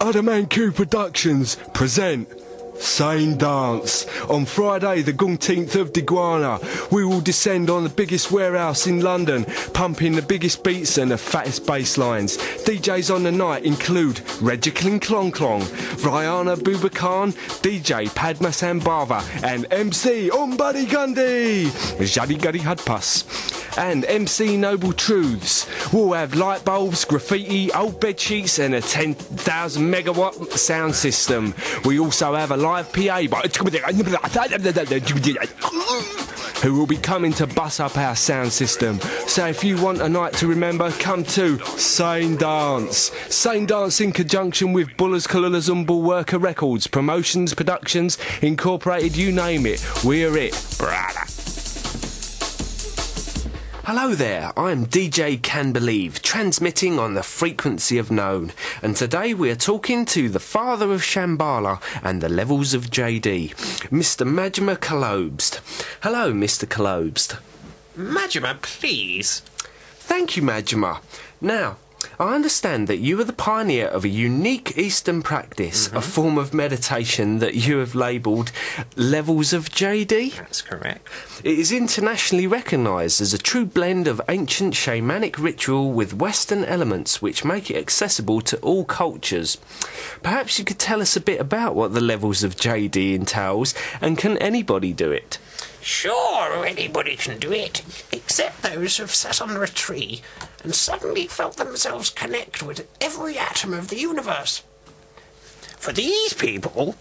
Other Man Q Productions present Sane Dance. On Friday the 19th of Diguana, we will descend on the biggest warehouse in London, pumping the biggest beats and the fattest bass lines. DJs on the night include Regicling Clong Clong, Rihanna Bubakan, DJ Padma Sambhava, and MC Umbadi Gandhi, Jadi Gadi Hadpas, and MC Noble Truths. We'll have light bulbs, graffiti, old bed sheets, and a 10,000 megawatt sound system. We also have a live PA who will be coming to bust up our sound system. So if you want a night to remember, come to Sane Dance. Sane Dance in conjunction with Buller's Kalula Worker Records, Promotions, Productions, Incorporated, you name it. We're it, brother. Hello there, I'm DJ Can Believe, transmitting on the frequency of known, and today we are talking to the father of Shambhala and the levels of JD, Mr. Majma Kalobst. Hello, Mr. Kalobst. Majma, please. Thank you, Majma. Now, I understand that you are the pioneer of a unique Eastern practice, a form of meditation that you have labelled levels of JD. That's correct. It is internationally recognised as a true blend of ancient shamanic ritual with Western elements which make it accessible to all cultures. Perhaps you could tell us a bit about what the levels of JD entails, and can anybody do it? Sure, anybody can do it, except those who've sat under a tree and suddenly felt themselves connect with every atom of the universe. For these people,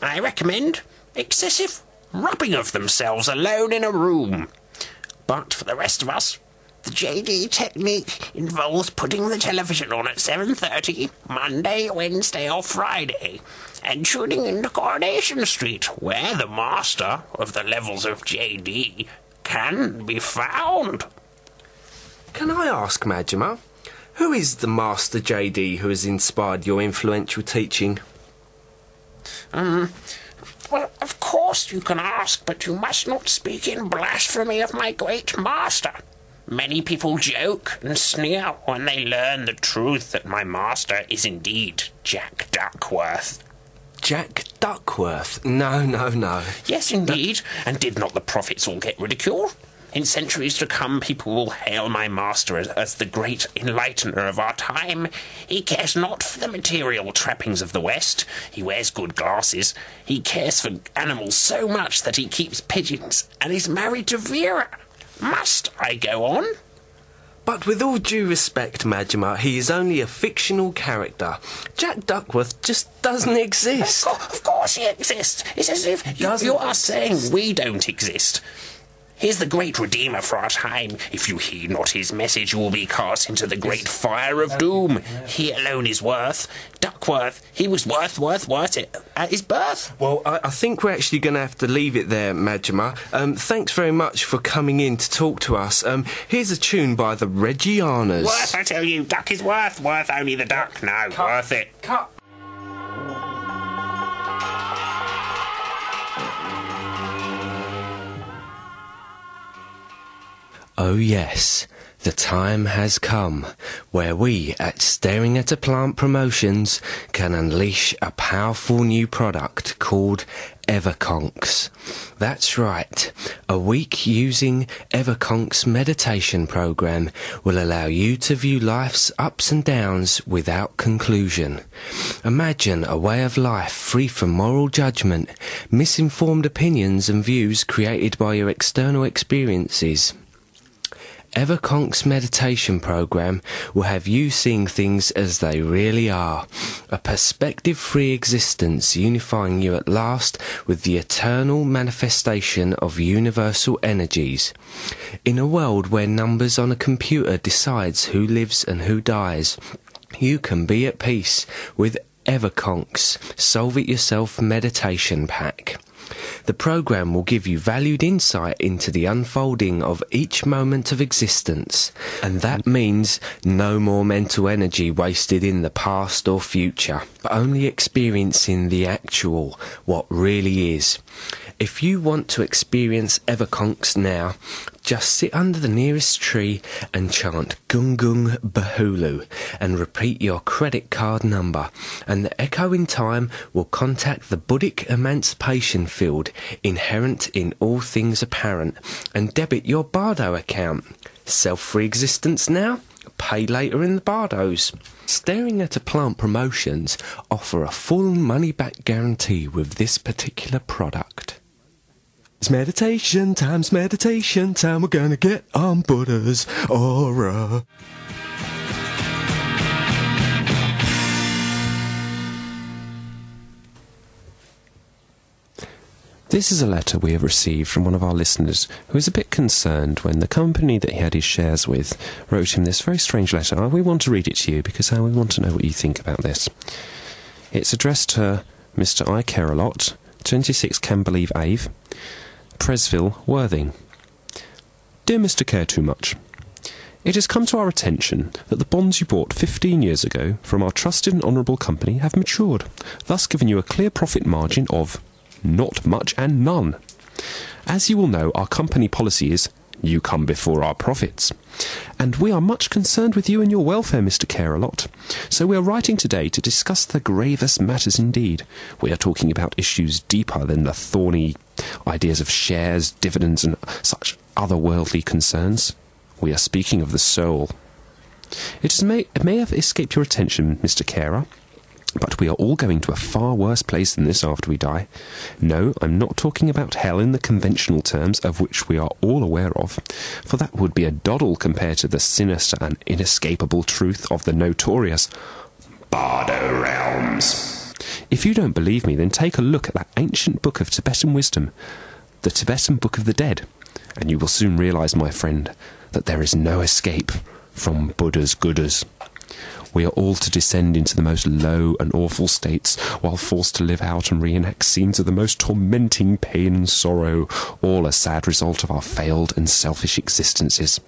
I recommend excessive rubbing of themselves alone in a room. But for the rest of us, the JD technique involves putting the television on at 7:30, Monday, Wednesday or Friday, and tuning into Coronation Street, where the master of the levels of JD can be found. Can I ask, Majma, who is the master JD who has inspired your influential teaching? Well, of course you can ask, but you must not speak in blasphemy of my great master. Many people joke and sneer when they learn the truth that my master is indeed Jack Duckworth. Jack Duckworth? No. Yes, indeed. And did not the prophets all get ridiculed? In centuries to come, people will hail my master as the great enlightener of our time. He cares not for the material trappings of the West. He wears good glasses. He cares for animals so much that he keeps pigeons and is married to Vera. Must I go on? But with all due respect, Majma, he is only a fictional character. Jack Duckworth just doesn't exist. Of course he exists. It's as if you are saying we don't exist. He is the great redeemer for our time. If you heed not his message, you will be cast into the great fire of doom. He alone is worth. Duckworth, he was worth it at his birth. Well, I think we're actually going to have to leave it there, Majma. Thanks very much for coming in to talk to us. Here's a tune by the Regianas. Worth, I tell you. Duck is worth. Worth only the duck. No, Cut. Worth it. Cut. Oh yes, the time has come where we at Staring at a Plant Promotions can unleash a powerful new product called Everconks. That's right, a week using Everconks meditation program will allow you to view life's ups and downs without conclusion. Imagine a way of life free from moral judgment, misinformed opinions and views created by your external experiences. Everconks meditation program will have you seeing things as they really are, a perspective-free existence unifying you at last with the eternal manifestation of universal energies. In a world where numbers on a computer decides who lives and who dies, you can be at peace with Everconks Solve It Yourself meditation pack. The program will give you valued insight into the unfolding of each moment of existence, and that means no more mental energy wasted in the past or future, but only experiencing the actual, what really is. If you want to experience Everconks now, Just sit under the nearest tree and chant Gung Gung Bahulu and repeat your credit card number, and the echo in time will contact the Buddhic emancipation field inherent in all things apparent and debit your Bardo account. Self-free existence now? Pay later in the Bardos. Staring at a Plant Promotions offer a full money-back guarantee with this particular product. It's meditation time, we're gonna get on Buddha's aura. This is a letter we have received from one of our listeners who is a bit concerned when the company that he had his shares with wrote him this very strange letter. We want to read it to you because we want to know what you think about this. It's addressed to Mr. I Care A Lot, 26 Camberleve Ave, Presville, Worthing. Dear Mr. Care Too Much, it has come to our attention that the bonds you bought 15 years ago from our trusted and honourable company have matured, thus giving you a clear profit margin of not much and none. As you will know, our company policy is you come before our profits. And we are much concerned with you and your welfare, Mr. Care A Lot. So we are writing today to discuss the gravest matters indeed. We are talking about issues deeper than the thorny ideas of shares, dividends, and such otherworldly concerns. We are speaking of the soul. It may have escaped your attention, Mr. Carer, but we are all going to a far worse place than this after we die. No, I'm not talking about hell in the conventional terms of which we are all aware of, for that would be a doddle compared to the sinister and inescapable truth of the notorious Bardo realms. If you don't believe me, then take a look at that ancient book of Tibetan wisdom, the Tibetan Book of the Dead, and you will soon realise, my friend, that there is no escape from Buddha's gooders. We are all to descend into the most low and awful states, while forced to live out and reenact scenes of the most tormenting pain and sorrow, all a sad result of our failed and selfish existences.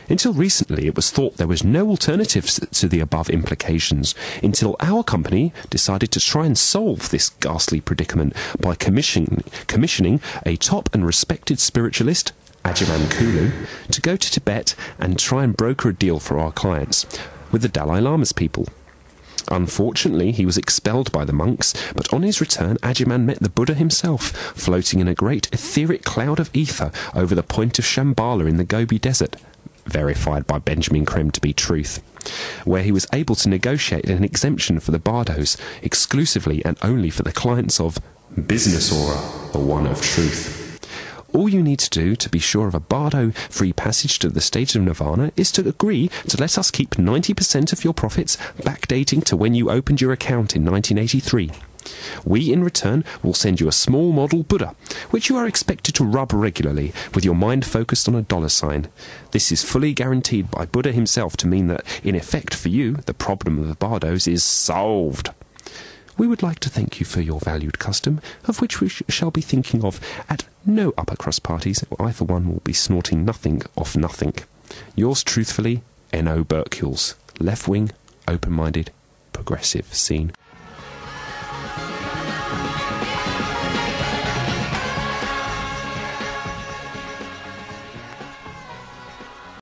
Until recently, it was thought there was no alternative to the above implications, until our company decided to try and solve this ghastly predicament by commissioning a top and respected spiritualist, Ajahn Kulu, to go to Tibet and try and broker a deal for our clients with the Dalai Lama's people. Unfortunately, he was expelled by the monks, but on his return, Ajahn met the Buddha himself, floating in a great etheric cloud of ether over the point of Shambhala in the Gobi Desert, verified by Benjamin Creme to be truth, where he was able to negotiate an exemption for the Bardos, exclusively and only for the clients of Business Aura, the one of truth. All you need to do to be sure of a Bardo-free passage to the state of Nirvana is to agree to let us keep 90% of your profits backdating to when you opened your account in 1983. We, in return, will send you a small model Buddha, which you are expected to rub regularly, with your mind focused on a dollar sign. This is fully guaranteed by Buddha himself to mean that, in effect for you, the problem of the Bardos is solved. We would like to thank you for your valued custom, of which we shall be thinking of at no upper-crust parties. I, for one, will be snorting nothing off nothing. Yours truthfully, N.O. Berkules. Left-wing, open-minded, progressive scene.